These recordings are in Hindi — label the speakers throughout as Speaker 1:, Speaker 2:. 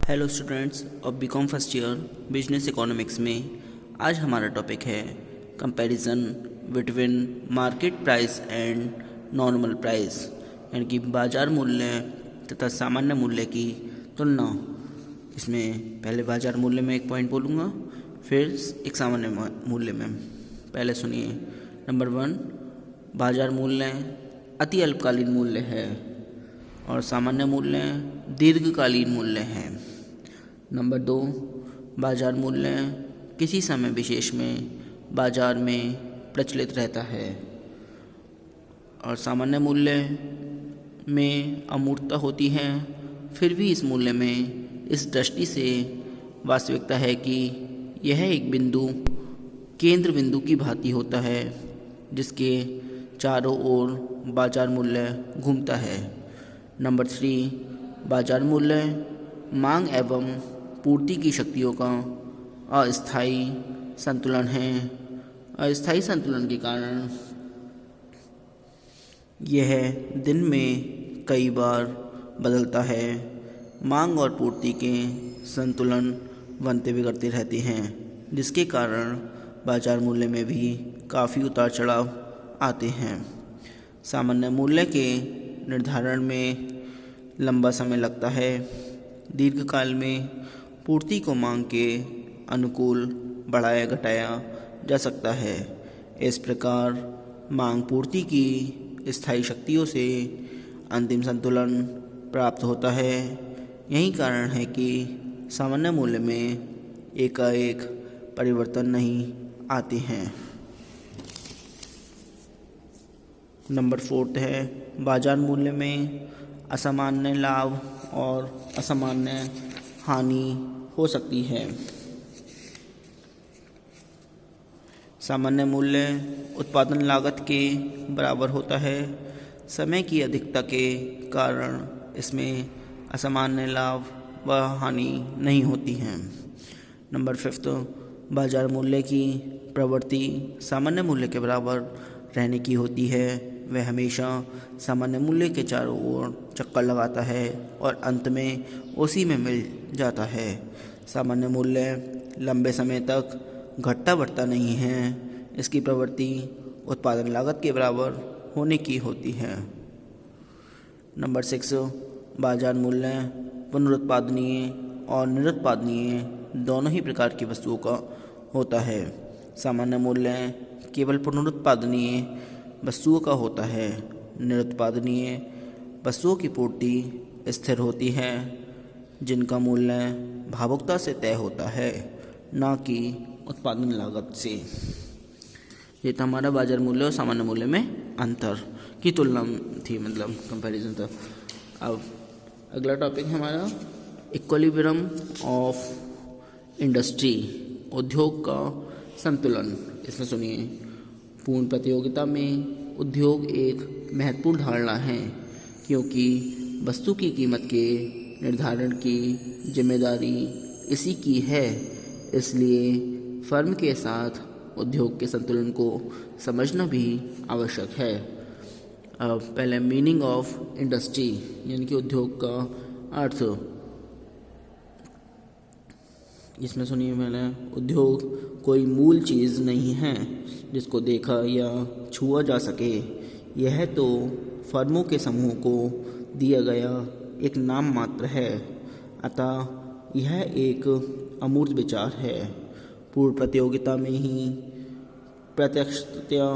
Speaker 1: Hello students of BCom first year business economics में आज हमारा टॉपिक है comparison between market price and normal price, यानी कि बाज़ार मूल्य तथा सामान्य मूल्य की तुलना। इसमें पहले बाज़ार मूल्य में एक पॉइंट बोलूँगा, फिर एक सामान्य मूल्य में। पहले सुनिए। नंबर 1, बाज़ार मूल्य अति अल्पकालीन मूल्य है और सामान्य मूल्य दीर्घकालीन मूल्य है। नंबर 2, बाज़ार मूल्य किसी समय विशेष में बाज़ार में प्रचलित रहता है और सामान्य मूल्य में अमूर्तता होती है। फिर भी इस मूल्य में इस दृष्टि से वास्तविकता है कि यह एक बिंदु केंद्र बिंदु की भांति होता है जिसके चारों ओर बाज़ार मूल्य घूमता है। नंबर 3, बाज़ार मूल्य मांग एवं पूर्ति की शक्तियों का अस्थायी संतुलन है। अस्थायी संतुलन के कारण यह दिन में कई बार बदलता है। मांग और पूर्ति के संतुलन बनते बिगड़ते रहते हैं, जिसके कारण बाज़ार मूल्य में भी काफ़ी उतार चढ़ाव आते हैं। सामान्य मूल्य के निर्धारण में लंबा समय लगता है। दीर्घकाल में पूर्ति को मांग के अनुकूल बढ़ाया घटाया जा सकता है। इस प्रकार मांग पूर्ति की स्थायी शक्तियों से अंतिम संतुलन प्राप्त होता है। यही कारण है कि सामान्य मूल्य में एकाएक परिवर्तन नहीं आते हैं। नंबर 4 है, बाज़ार मूल्य में असामान्य लाभ और असामान्य हानि हो सकती है। सामान्य मूल्य उत्पादन लागत के बराबर होता है। समय की अधिकता के कारण इसमें असामान्य लाभ व हानि नहीं होती है। नंबर 5, बाज़ार मूल्य की प्रवृत्ति सामान्य मूल्य के बराबर रहने की होती है। वह हमेशा सामान्य मूल्य के चारों ओर चक्कर लगाता है और अंत में उसी में मिल जाता है। सामान्य मूल्य लंबे समय तक घटता बढ़ता नहीं है। इसकी प्रवृत्ति उत्पादन लागत के बराबर होने की होती है। नंबर 6, बाज़ार मूल्य पुनरुत्पादनीय और निरुत्पादनीय दोनों ही प्रकार की वस्तुओं का होता है। सामान्य मूल्य केवल पुनरुत्पादनीय वस्तुओं का होता है। निरुत्पादनीय वस्तुओं की पूर्ति स्थिर होती है, जिनका मूल्य भावुकता से तय होता है, न कि उत्पादन लागत से। ये था हमारा बाज़ार मूल्य और सामान्य मूल्य में अंतर की तुलना थी, मतलब कंपैरिजन था। अब अगला टॉपिक है हमारा इक्विलिब्रियम ऑफ इंडस्ट्री, उद्योग का संतुलन। इसमें सुनिए। पूर्ण प्रतियोगिता में उद्योग एक महत्वपूर्ण धारणा है, क्योंकि वस्तु की कीमत के निर्धारण की जिम्मेदारी इसी की है। इसलिए फर्म के साथ उद्योग के संतुलन को समझना भी आवश्यक है। अब पहले मीनिंग ऑफ इंडस्ट्री, यानी कि उद्योग का अर्थ। इसमें सुनिए मैंने, उद्योग कोई मूल चीज़ नहीं है जिसको देखा या छुआ जा सके। यह तो फर्मों के समूह को दिया गया एक नाम मात्र है। अतः यह एक अमूर्त विचार है। पूर्ण प्रतियोगिता में ही प्रत्यक्षतया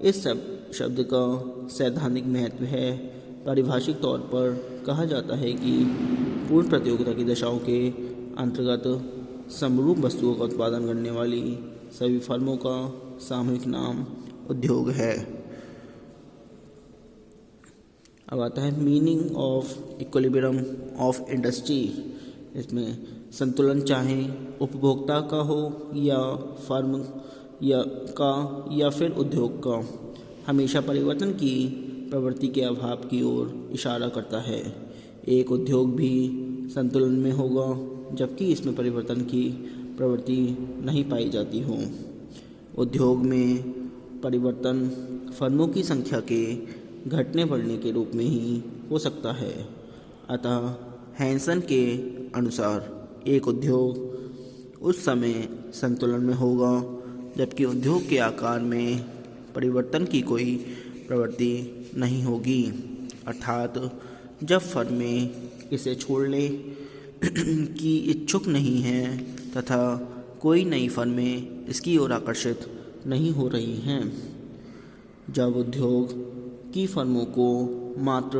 Speaker 1: इस शब्द का सैद्धांतिक महत्व है। पारिभाषिक तौर पर कहा जाता है कि पूर्ण प्रतियोगिता की दशाओं के अंतर्गत समरूप वस्तुओं का उत्पादन करने वाली सभी फर्मों का सामूहिक नाम उद्योग है। अब आता है meaning of equilibrium of industry. इसमें संतुलन चाहे उपभोक्ता का हो या फर्म या फिर उद्योग का, हमेशा परिवर्तन की प्रवृत्ति के अभाव की ओर इशारा करता है। एक उद्योग भी संतुलन में होगा जबकि इसमें परिवर्तन की प्रवृत्ति नहीं पाई जाती हो। उद्योग में परिवर्तन फर्मों की संख्या के घटने बढ़ने के रूप में ही हो सकता है। अतः हैंसन के अनुसार एक उद्योग उस समय संतुलन में होगा जबकि उद्योग के आकार में परिवर्तन की कोई प्रवृत्ति नहीं होगी। अर्थात जब फर्में इसे छोड़ने की इच्छुक नहीं हैं तथा कोई नई फर्में इसकी ओर आकर्षित नहीं हो रही हैं। जब उद्योग की फर्मों को मात्र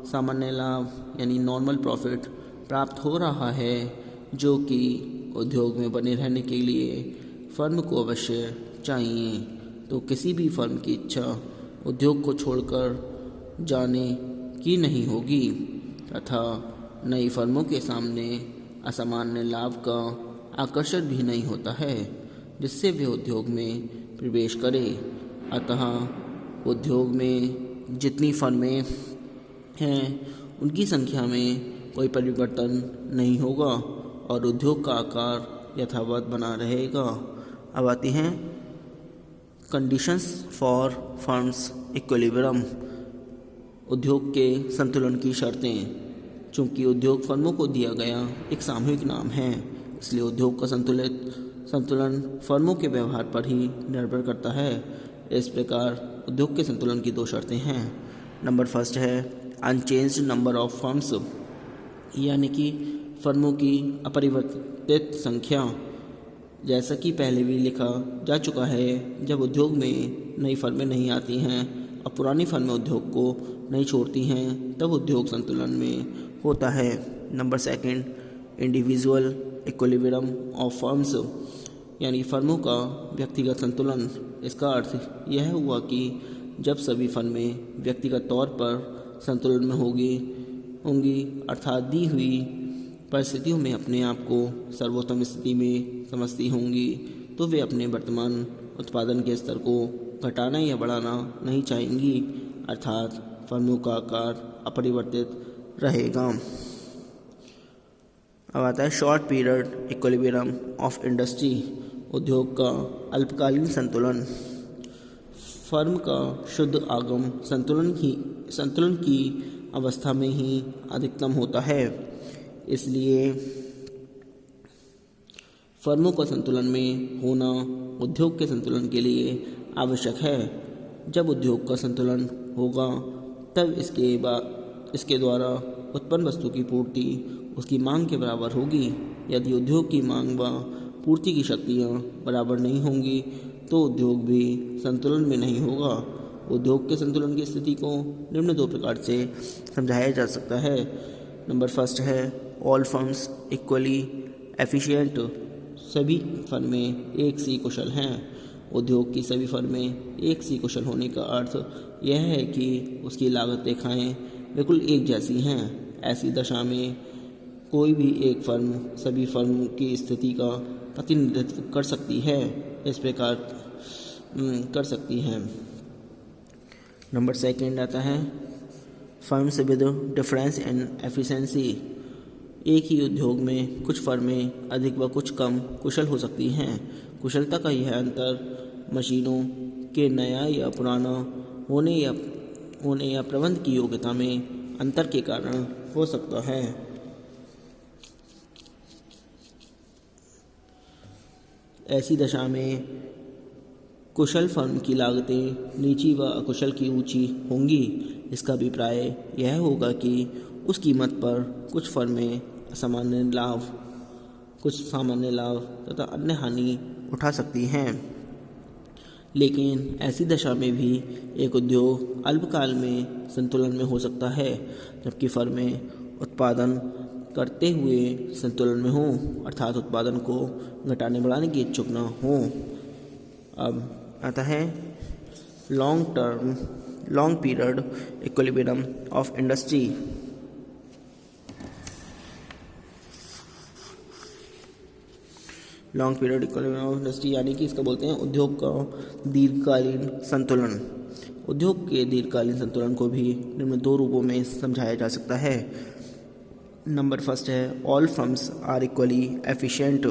Speaker 1: सामान्य लाभ यानी नॉर्मल प्रॉफिट प्राप्त हो रहा है जो कि उद्योग में बने रहने के लिए फर्म को अवश्य चाहिए, तो किसी भी फर्म की इच्छा उद्योग को छोड़कर जाने की नहीं होगी तथा नई फर्मों के सामने असामान्य लाभ का आकर्षण भी नहीं होता है जिससे वे उद्योग में प्रवेश करें। अतः उद्योग में जितनी फर्में हैं उनकी संख्या में कोई परिवर्तन नहीं होगा और उद्योग का आकार यथावत बना रहेगा। अब आती हैं कंडीशंस फॉर फर्म्स इक्विलिब्रियम, उद्योग के संतुलन की शर्तें। चूँकि उद्योग फर्मों को दिया गया एक सामूहिक नाम है इसलिए उद्योग का संतुलन फर्मों के व्यवहार पर ही निर्भर करता है। इस प्रकार उद्योग के संतुलन की दो शर्तें हैं। नंबर फर्स्ट है अनचेंज्ड नंबर ऑफ फर्म्स, यानी कि फर्मों की अपरिवर्तित संख्या। जैसा कि पहले भी लिखा जा चुका है, जब उद्योग में नई फर्में नहीं आती हैं और पुरानी फर्में उद्योग को नहीं छोड़ती हैं तब उद्योग संतुलन में होता है। Number second individual equilibrium of firms, यानी फर्मों का व्यक्तिगत संतुलन। इसका अर्थ यह हुआ कि जब सभी फर्में व्यक्तिगत तौर पर संतुलन में होंगी अर्थात दी हुई परिस्थितियों में अपने आप को सर्वोत्तम स्थिति में समझती होंगी तो वे अपने वर्तमान उत्पादन के स्तर को घटाना या बढ़ाना नहीं चाहेंगी, अर्थात फर्मों का आकार अपरिवर्तित रहेगा। अब आता है short period equilibrium of industry, उद्योग का अल्पकालीन संतुलन। फर्म का शुद्ध आगम संतुलन की अवस्था में ही अधिकतम होता है, इसलिए फर्मों का संतुलन में होना उद्योग के संतुलन के लिए आवश्यक है। जब उद्योग का संतुलन होगा तब इसके द्वारा उत्पन्न वस्तु की पूर्ति उसकी मांग के बराबर होगी। यदि उद्योग की मांग व पूर्ति की शक्तियाँ बराबर नहीं होंगी तो उद्योग भी संतुलन में नहीं होगा। उद्योग के संतुलन की स्थिति को निम्न दो प्रकार से समझाया जा सकता है। नंबर फर्स्ट है ऑल फर्म्स इक्वली एफिशिएंट, सभी फर्में एक सी कुशल हैं। उद्योग की सभी फर्में एक सी कुशल होने का अर्थ यह है कि उसकी लागत रेखाएं बिल्कुल एक जैसी हैं। ऐसी दशा में कोई भी एक फर्म सभी फर्म की स्थिति का प्रतिनिधित्व कर सकती है, इस प्रकार कर सकती है। नंबर सेकंड आता है firms with difference in efficiency, एक ही उद्योग में कुछ फर्में अधिक व कुछ कम कुशल हो सकती हैं। कुशलता का यह अंतर मशीनों के नया या पुराना होने या प्रबंध की योग्यता में अंतर के कारण हो सकता है। ऐसी दशा में कुशल फर्म की लागतें नीची व अकुशल की ऊंची होंगी। इसका अभिप्राय यह होगा कि उस कीमत पर कुछ फर्में कुछ सामान्य लाभ तथा अन्य हानि उठा सकती हैं। लेकिन ऐसी दशा में भी एक उद्योग अल्पकाल में संतुलन में हो सकता है जबकि फर्में उत्पादन करते हुए संतुलन में हों, अर्थात उत्पादन को घटाने बढ़ाने की इच्छुक न हों। अब आता है long period equilibrium of industry. Long period equilibrium of industry यानी कि इसका बोलते हैं उद्योग का दीर्घकालीन संतुलन। उद्योग के दीर्घकालीन संतुलन को भी निम्न दो रूपों में समझाया जा सकता है। नंबर फर्स्ट है all firms are equally efficient,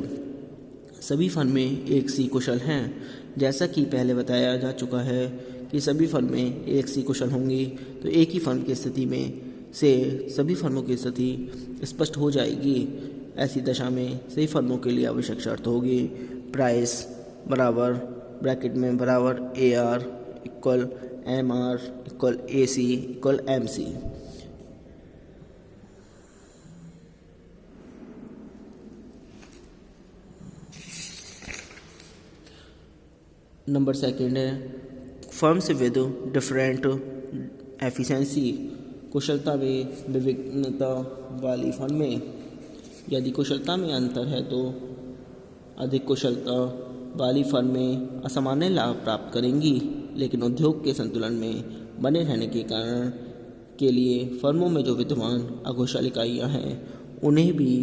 Speaker 1: सभी फर्में एक सी कुशल हैं। जैसा कि पहले बताया जा चुका है कि सभी फर्में एक सी कुशल होंगी तो एक ही फर्म की स्थिति में से सभी फर्मों की स्थिति स्पष्ट हो जाएगी। ऐसी दशा में सही फर्मों के लिए आवश्यक शर्त होगी प्राइस बराबर ब्रैकेट में बराबर AR equal MR equal AC equal MC। Number second है फर्म्स विद डिफरेंट एफिशिएंसी, कुशलता में विभिन्नता वाली फर्में। यदि कुशलता में अंतर है तो अधिक कुशलता वाली फर्में असामान्य लाभ प्राप्त करेंगी, लेकिन उद्योग के संतुलन में बने रहने के कारण के लिए फर्मों में जो विद्यमान अकुशल इकाइयाँ हैं उन्हें भी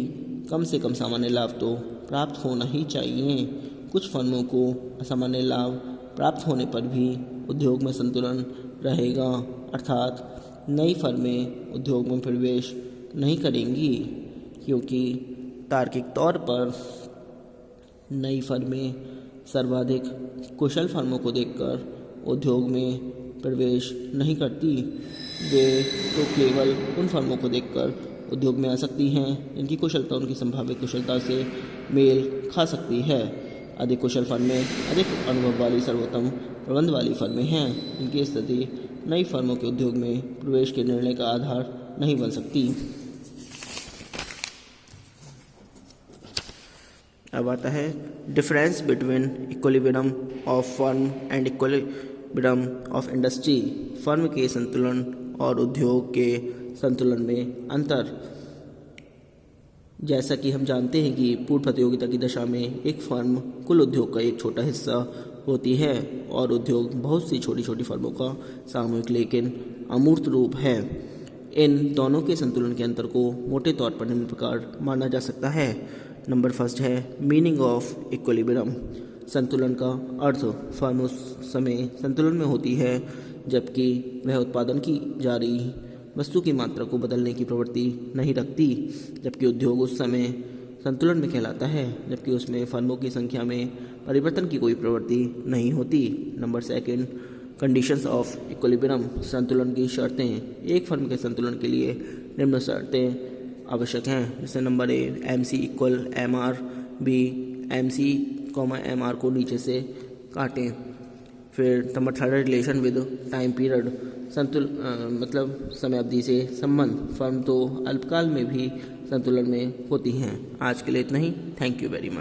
Speaker 1: कम से कम सामान्य लाभ तो प्राप्त होना ही चाहिए। कुछ फर्मों को असामान्य लाभ प्राप्त होने पर भी उद्योग में संतुलन रहेगा, अर्थात नई फर्में उद्योग में प्रवेश नहीं करेंगी, क्योंकि तार्किक तौर पर नई फर्में सर्वाधिक कुशल फर्मों को देखकर उद्योग में प्रवेश नहीं करती। वे तो केवल उन फर्मों को देखकर उद्योग में आ सकती हैं जिनकी कुशलता उनकी संभावित कुशलता से मेल खा सकती है। अधिक कुशल फर्में अधिक अनुभव वाली सर्वोत्तम प्रबंध वाली फर्में हैं, जिनकी स्थिति नई फर्मों के उद्योग में प्रवेश के निर्णय का आधार नहीं बन सकती। अब आता है difference between equilibrium of firm and equilibrium of industry, firm के संतुलन और उद्योग के संतुलन में अंतर। जैसा कि हम जानते हैं कि पूर्ण प्रतियोगिता की दशा में एक फर्म कुल उद्योग का एक छोटा हिस्सा होती है और उद्योग बहुत सी छोटी छोटी फर्मों का सामूहिक लेकिन अमूर्त रूप है। इन दोनों के संतुलन के अंतर को मोटे तौर पर निम्न प्रकार माना जा सकता है। नंबर फर्स्ट है मीनिंग ऑफ इक्विलिब्रियम। संतुलन का अर्थ फर्म उस समय संतुलन में होती है जबकि वह उत्पादन की जा रही वस्तु की मात्रा को बदलने की प्रवृत्ति नहीं रखती, जबकि उद्योग उस समय संतुलन में कहलाता है जबकि उसमें फर्मों की संख्या में परिवर्तन की कोई प्रवृत्ति नहीं होती। Number second conditions of equilibrium. संतुलन की शर्तें। एक फर्म के संतुलन के लिए निम्न शर्तें आवश्यक हैं, जैसे number A MC equal MR, B MC MR को नीचे से काटें। फिर number third relation with time period, मतलब समय अवधि से संबंध। फर्म तो अल्पकाल में भी संतुलन में होती हैं। आज के लिए इतना ही। Thank you very much.